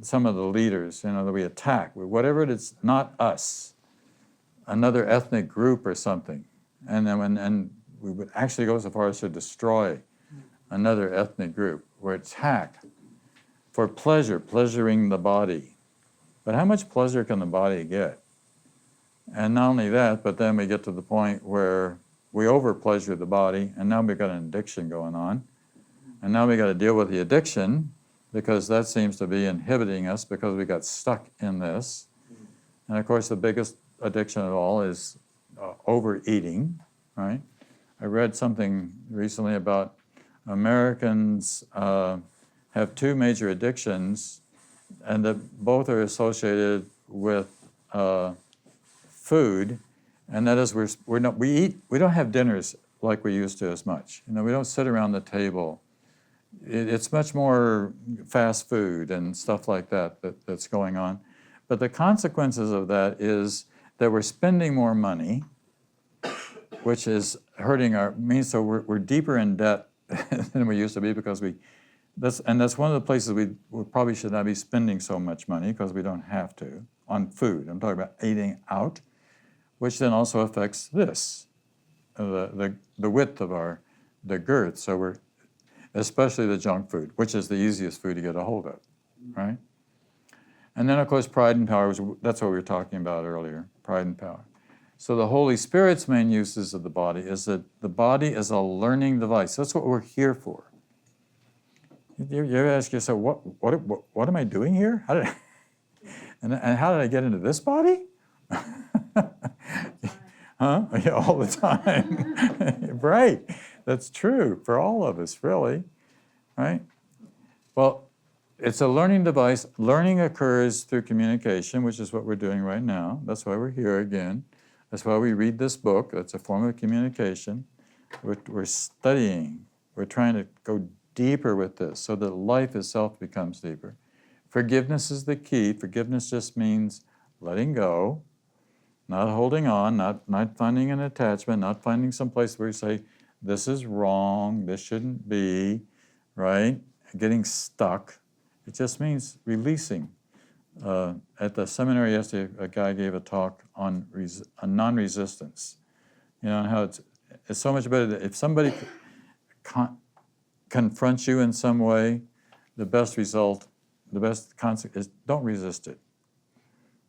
S2: some of the leaders, that we attack, whatever it is, not us, another ethnic group or something. And then we would actually go so far as to destroy another ethnic group, or attack for pleasure, pleasuring the body. But how much pleasure can the body get? And not only that, but then we get to the point where we over-pleasure the body, and now we've got an addiction going on. And now we've got to deal with the addiction, because that seems to be inhibiting us because we got stuck in this. And of course, the biggest addiction of all is overeating, right? I read something recently about Americans have two major addictions, and that both are associated with food, and that is we don't have dinners like we used to as much. We don't sit around the table. It's much more fast food and stuff like that's going on. But the consequences of that is that we're spending more money, which is hurting so we're deeper in debt than we used to be, because that's one of the places we probably should not be spending so much money, because we don't have to, on food. I'm talking about eating out, which then also affects this, the width of the girth. So we're, especially the junk food, which is the easiest food to get a hold of, right? And then of course pride and power, that's what we were talking about earlier, pride and power. So the Holy Spirit's main uses of the body is that the body is a learning device. That's what we're here for. You ever ask yourself, what am I doing here? And how did I get into this body? Huh? Yeah, all the time. Right. That's true for all of us, really. Right? Well, it's a learning device. Learning occurs through communication, which is what we're doing right now. That's why we're here again. That's why we read this book. It's a form of communication. We're studying. We're trying to go deeper with this so that life itself becomes deeper. Forgiveness is the key. Forgiveness just means letting go, not holding on, not finding an attachment, not finding some place where you say, this is wrong, this shouldn't be, right? Getting stuck. It just means releasing. At the seminary yesterday, a guy gave a talk on non-resistance. You know, how it's so much better that if somebody confronts you in some way, the best concept is don't resist it.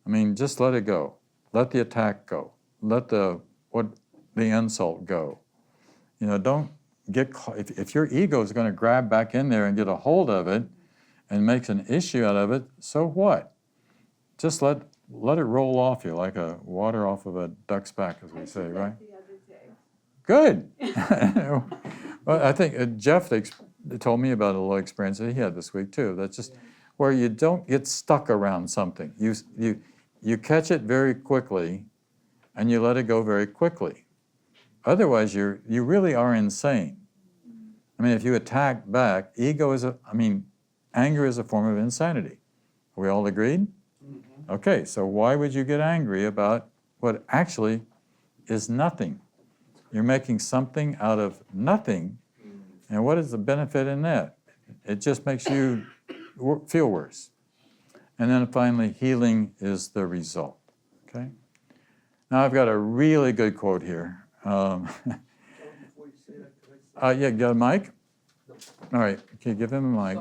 S2: I mean, just let it go. Let the attack go. Let the insult go. You know, don't get caught. If your ego is going to grab back in there and get a hold of it and makes an issue out of it, so what? Just let it roll off you like a water off of a duck's back, as we say, right?
S5: The other day.
S2: Good. Well, I think Jeff told me about a little experience that he had this week too. That's just where you don't get stuck around something. You catch it very quickly, and you let it go very quickly. Otherwise, you really are insane. I mean, if you attack back, anger is a form of insanity. Are we all agreed? Mm-hmm. Okay, so why would you get angry about what actually is nothing? You're making something out of nothing, and what is the benefit in that? It just makes you feel worse. And then finally, healing is the result, okay? Now I've got a really good quote here. Yeah, got a mic? All right, can you give him a mic?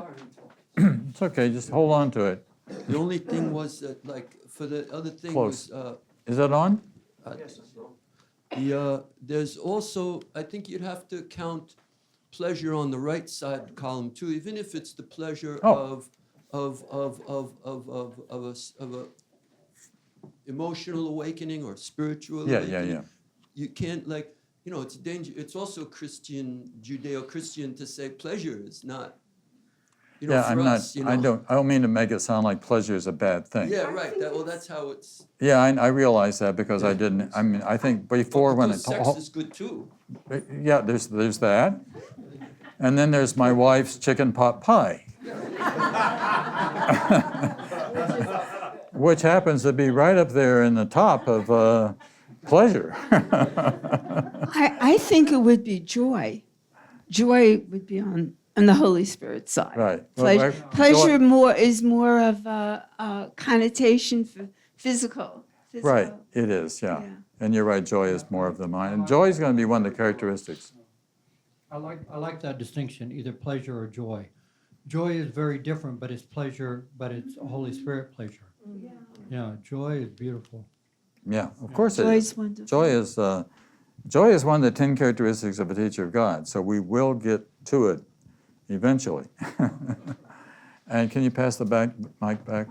S2: It's okay, just hold on to it.
S4: The only thing was that, like, for the other thing
S2: Close.
S4: was,
S2: Is that on?
S4: there's also, I think you'd have to count pleasure on the right side column too, even if it's the pleasure of a emotional awakening or spiritual awakening.
S2: Yeah.
S4: You can't, like, you know, it's it's also Judeo-Christian to say pleasure is not, you know,
S2: Yeah,
S4: for us, you know.
S2: I don't mean to make it sound like pleasure is a bad thing.
S4: Yeah, right. That's how it's.
S2: Yeah, I realize that because I didn't. I mean, I think before when
S4: Because sex is good too.
S2: Yeah, there's that, and then there's my wife's chicken pot pie, which happens to be right up there in the top of pleasure.
S5: I think it would be joy. Joy would be on the Holy Spirit side.
S2: Right.
S5: Pleasure is more of a connotation for physical.
S2: Right, it is, yeah. And you're right, joy is more of the mind. And joy is going to be one of the characteristics.
S3: I like that distinction, either pleasure or joy. Joy is very different, but it's pleasure, but it's Holy Spirit pleasure. Yeah, joy is beautiful.
S2: Yeah, of course it
S5: Joy
S2: is.
S5: is wonderful.
S2: Joy is one of the 10 characteristics of a teacher of God, so we will get to it eventually. And can you pass the mic back?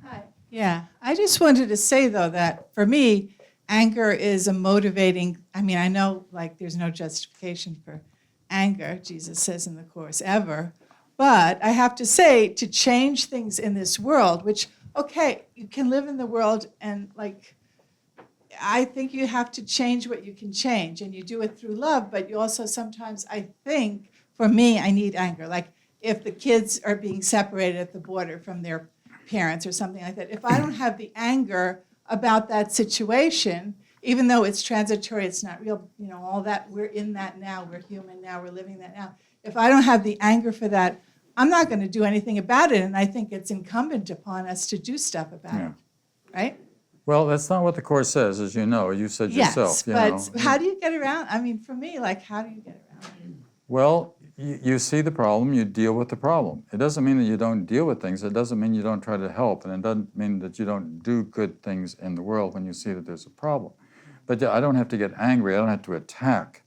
S7: Hi. Yeah, I just wanted to say, though, that for me, anger is a motivating, I know, like, there's no justification for anger, Jesus says in the Course, ever. But I have to say, to change things in this world, which, okay, you can live in the world and, like, I think you have to change what you can change, and you do it through love, but you also sometimes, I think, for me, I need anger. Like, if the kids are being separated at the border from their parents or something like that, if I don't have the anger about that situation, even though it's transitory, it's not real, you know, all that, we're in that now, we're human now, we're living that now. If I don't have the anger for that, I'm not going to do anything about it, and I think it's incumbent upon us to do stuff about it, right?
S2: Well, that's not what the Course says, as you know. You said yourself.
S7: Yes, but how do you get around? For me, like, how do you get around it?
S2: Well, you see the problem, you deal with the problem. It doesn't mean that you don't deal with things. It doesn't mean you don't try to help, and it doesn't mean that you don't do good things in the world when you see that there's a problem. But I don't have to get angry. I don't have to attack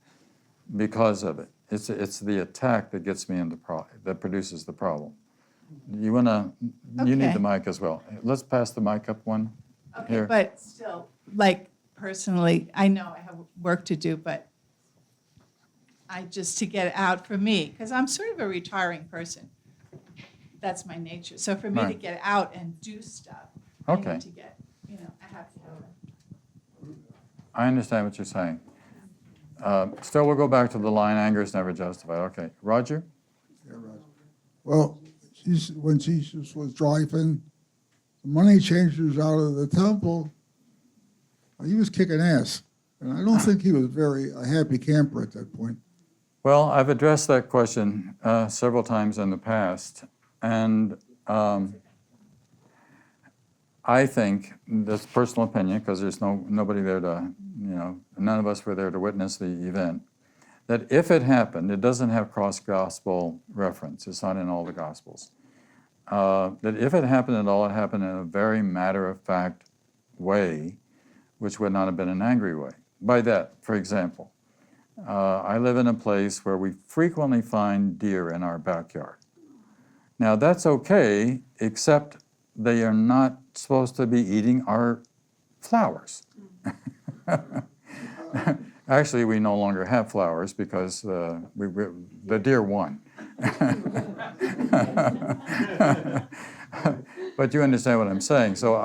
S2: because of it. It's the attack that gets me in that produces the problem. You need the mic as well. Let's pass the mic up one.
S7: Okay,
S2: here.
S7: but still, like, personally, I know I have work to do, but to get it out for me, because I'm sort of a retiring person. That's my nature. So for me to
S2: Right.
S7: get out and do stuff, I
S2: Okay.
S7: need to get, I have to have it.
S2: I understand what you're saying. Still, we'll go back to the line, anger is never justified. Okay, Roger?
S8: Yeah, right. Well, when Jesus was driving the money changers out of the temple, he was kicking ass. And I don't think he was a happy camper at that point.
S2: Well, I've addressed that question several times in the past, and I think, this personal opinion, because there's nobody there to, none of us were there to witness the event, that if it happened, it doesn't have cross-gospel reference. It's not in all the Gospels. That if it happened at all, it happened in a very matter-of-fact way, which would not have been an angry way. By that, for example, I live in a place where we frequently find deer in our backyard. Now, that's okay, except they are not supposed to be eating our flowers. Actually, we no longer have flowers because the deer won. But you understand what I'm saying. So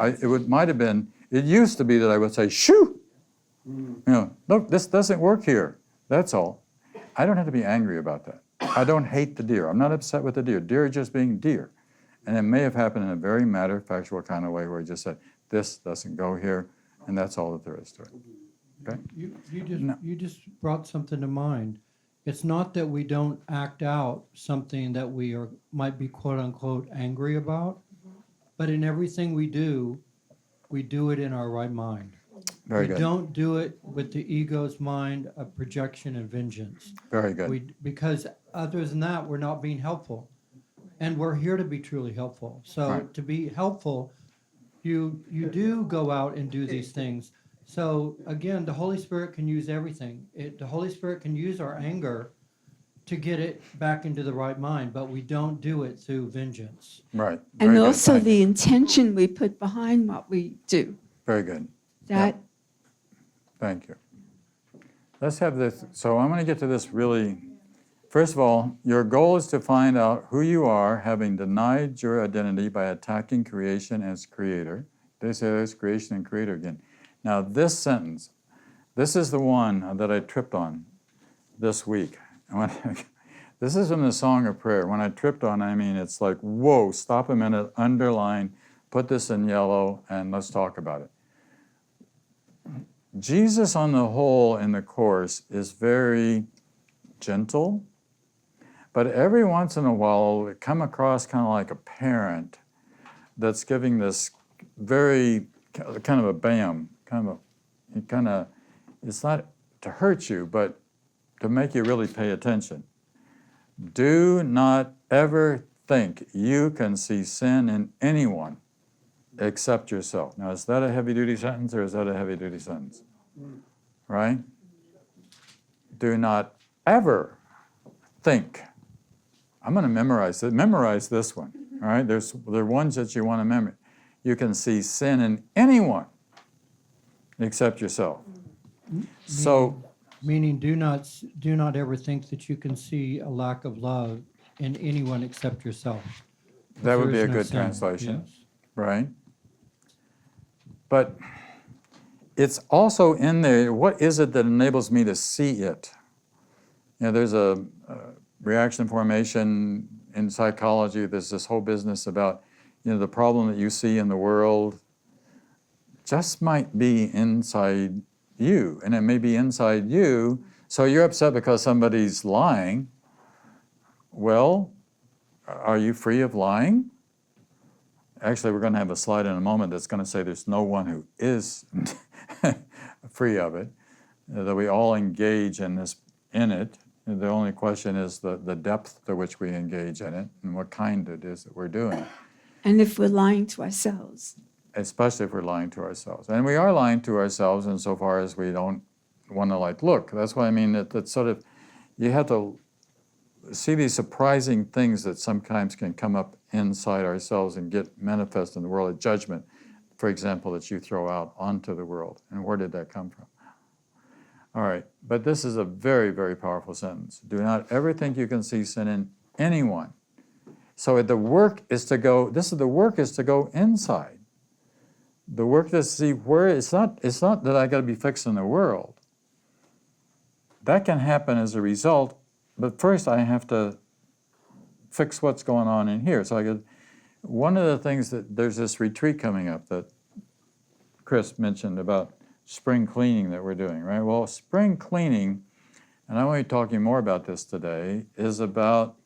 S2: might have been, it used to be that I would say, shoo! Look, this doesn't work here. That's all. I don't have to be angry about that. I don't hate the deer. I'm not upset with the deer. Deer are just being deer. And it may have happened in a very matter-of-factual kind of way where he just said, this doesn't go here, and that's all that there is to it. Okay?
S3: You just brought something to mind. It's not that we don't act out something that we might be quote-unquote angry about, but in everything we do it in our right mind.
S2: Very good.
S3: We don't do it with the ego's mind of projection and vengeance.
S2: Very good.
S3: Because other than that, we're not being helpful. And we're here to be truly helpful. So
S2: Right.
S3: to be helpful, you do go out and do these things. So again, the Holy Spirit can use everything. The Holy Spirit can use our anger to get it back into the right mind, but we don't do it through vengeance.
S2: Right.
S5: And
S2: Very good.
S5: also
S2: Thank you.
S5: the intention we put behind what we do.
S2: Very good.
S5: That
S2: Thank you. Let's have this. So I'm going to get to this really. First of all, your goal is to find out who you are, having denied your identity by attacking creation as creator. There's creation and creator again. Now, this sentence, this is the one that I tripped on this week. This is from the Song of Prayer. When I tripped on, I mean, it's like, whoa, stop a minute, underline, put this in yellow, and let's talk about it. Jesus, on the whole, in the Course, is very gentle, but every once in a while, we come across kind of like a parent that's giving this very kind of a bam, it's not to hurt you, but to make you really pay attention. Do not ever think you can see sin in anyone except yourself. Now, is that a heavy-duty sentence or is that a heavy-duty sentence? Right? Do not ever think. I'm going to memorize it. Memorize this one. All right? There are ones that you want to memorize. You can see sin in anyone except yourself. So,
S3: Meaning, do not ever think that you can see a lack of love in anyone except yourself.
S2: that would
S3: There
S2: be
S3: is
S2: a
S3: no
S2: good
S3: sin.
S2: translation,
S3: Yes.
S2: right? But it's also in there, what is it that enables me to see it? There's a reaction formation in psychology. There's this whole business about, the problem that you see in the world just might be inside you, and it may be inside you, so you're upset because somebody's lying. Well, are you free of lying? Actually, we're going to have a slide in a moment that's going to say there's no one who is free of it, that we all engage in it. The only question is the depth to which we engage in it and what kind it is that we're doing.
S5: and if we're lying to ourselves.
S2: Especially if we're lying to ourselves. And we are lying to ourselves insofar as we don't want to look. That's why I mean that sort of, you have to see these surprising things that sometimes can come up inside ourselves and get manifest in the world of judgment, for example, that you throw out onto the world. And where did that come from? All right, but this is a very, very powerful sentence. Do not ever think you can see sin in anyone. So the work is to go inside. The work to see where it's not that I got to be fixing the world. That can happen as a result, but first I have to fix what's going on in here. So one of the things that there's this retreat coming up that Chris mentioned about spring cleaning that we're doing, right? Well, spring cleaning, and I won't be talking more about this today, is about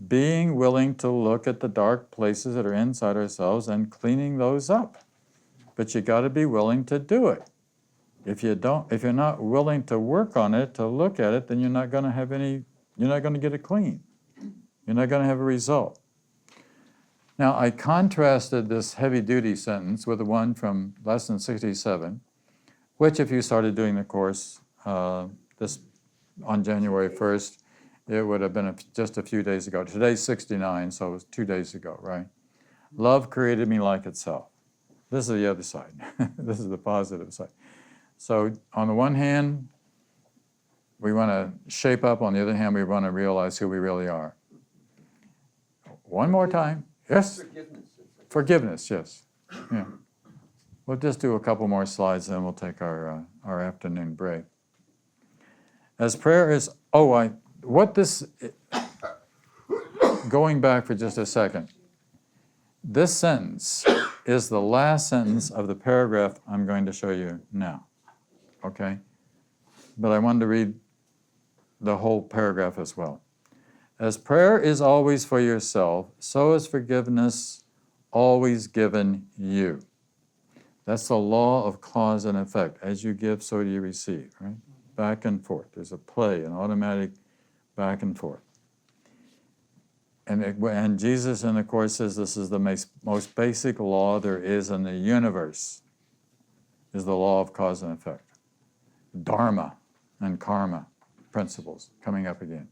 S2: being willing to look at the dark places that are inside ourselves and cleaning those up. But you got to be willing to do it. If you're not willing to work on it, to look at it, then you're not going to get it clean. You're not going to have a result. Now, I contrasted this heavy-duty sentence with the one from lesson 67, which if you started doing the course this on January 1st, it would have been just a few days ago. Today's 69, so it was 2 days ago, right? Love created me like itself. This is the other side. This is the positive side. So on the one hand, we want to shape up. On the other hand, we want to realize who we really are. One more time. Yes? Forgiveness, yes. Yeah. We'll just do a couple more slides, then we'll take our afternoon break. As prayer is, going back for just a second, this sentence is the last sentence of the paragraph I'm going to show you now, okay? But I wanted to read the whole paragraph as well. As prayer is always for yourself, so is forgiveness always given you. That's the law of cause and effect. As you give, so do you receive, right? Back and forth. There's a play, an automatic back and forth. And Jesus in the Course says this is the most basic law there is in the universe, is the law of cause and effect. Dharma and karma principles coming up again.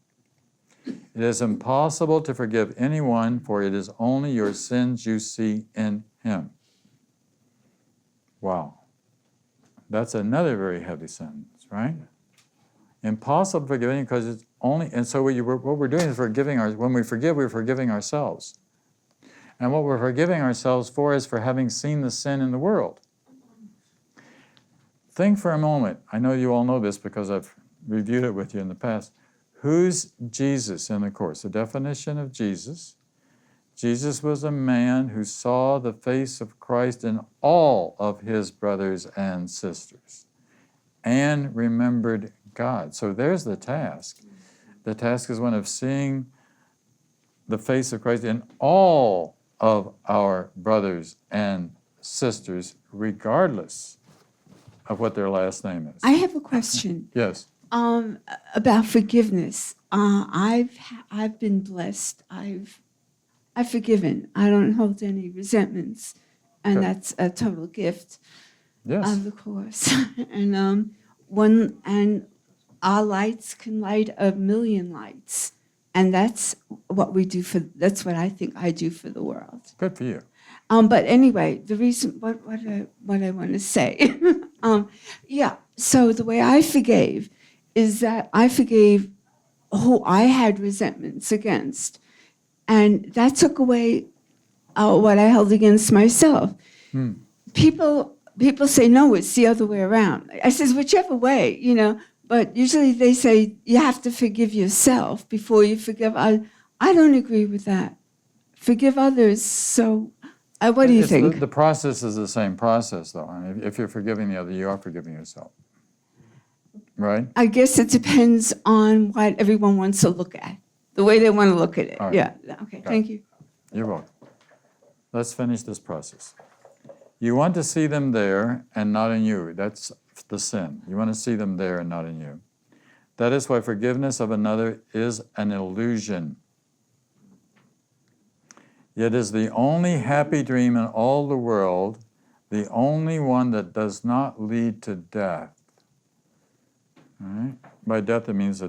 S2: It is impossible to forgive anyone, for it is only your sins you see in him. Wow. That's another very heavy sentence, right? Impossible to forgive anyone because it's only, and so what we're doing is when we forgive, we're forgiving ourselves. And what we're forgiving ourselves for is for having seen the sin in the world. Think for a moment, I know you all know this because I've reviewed it with you in the past. Who's Jesus in the Course? The definition of Jesus. Jesus was a man who saw the face of Christ in all of his brothers and sisters and remembered God. So there's the task. The task is one of seeing the face of Christ in all of our brothers and sisters, regardless of what their last name is.
S5: I have a question.
S2: Yes.
S5: About forgiveness. I've been blessed. I've forgiven. I don't hold any resentments, and
S2: Good.
S5: that's a total gift
S2: Yes.
S5: of the Course. And our lights can light 1,000,000 lights, and that's what we do that's what I think I do for the world.
S2: Good for you.
S5: But anyway, the reason what I want to say, So the way I forgave is that I forgave who I had resentments against, and that took away what I held against myself. People say no, it's the other way around. I says whichever way, But usually they say you have to forgive yourself before you forgive. I don't agree with that. Forgive others. So, what do you think?
S2: The process is the same process, though. I mean, if you're forgiving the other, you are forgiving yourself. Right?
S5: I guess it depends on what everyone wants to look at, the way they want to look at it.
S2: Right.
S5: Yeah. Okay. Thank you.
S2: You're welcome. Let's finish this process. You want to see them there and not in you. That's the sin. You want to see them there and not in you. That is why forgiveness of another is an illusion. It is the only happy dream in all the world, the only one that does not lead to death. All right? By death, it means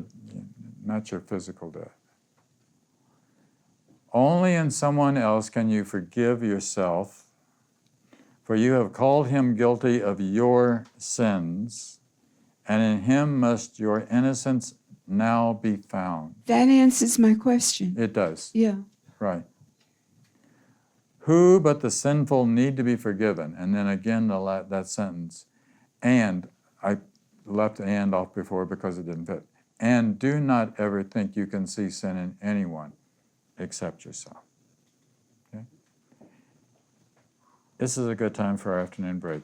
S2: not your physical death. Only in someone else can you forgive yourself, for you have called him guilty of your sins, and in him must your innocence now be found.
S5: That answers my question.
S2: It does.
S5: Yeah.
S2: Right. Who but the sinful need to be forgiven? And then again, that sentence. And, I left and off before because it didn't fit. And do not ever think you can see sin in anyone except yourself. Okay? This is a good time for our afternoon break.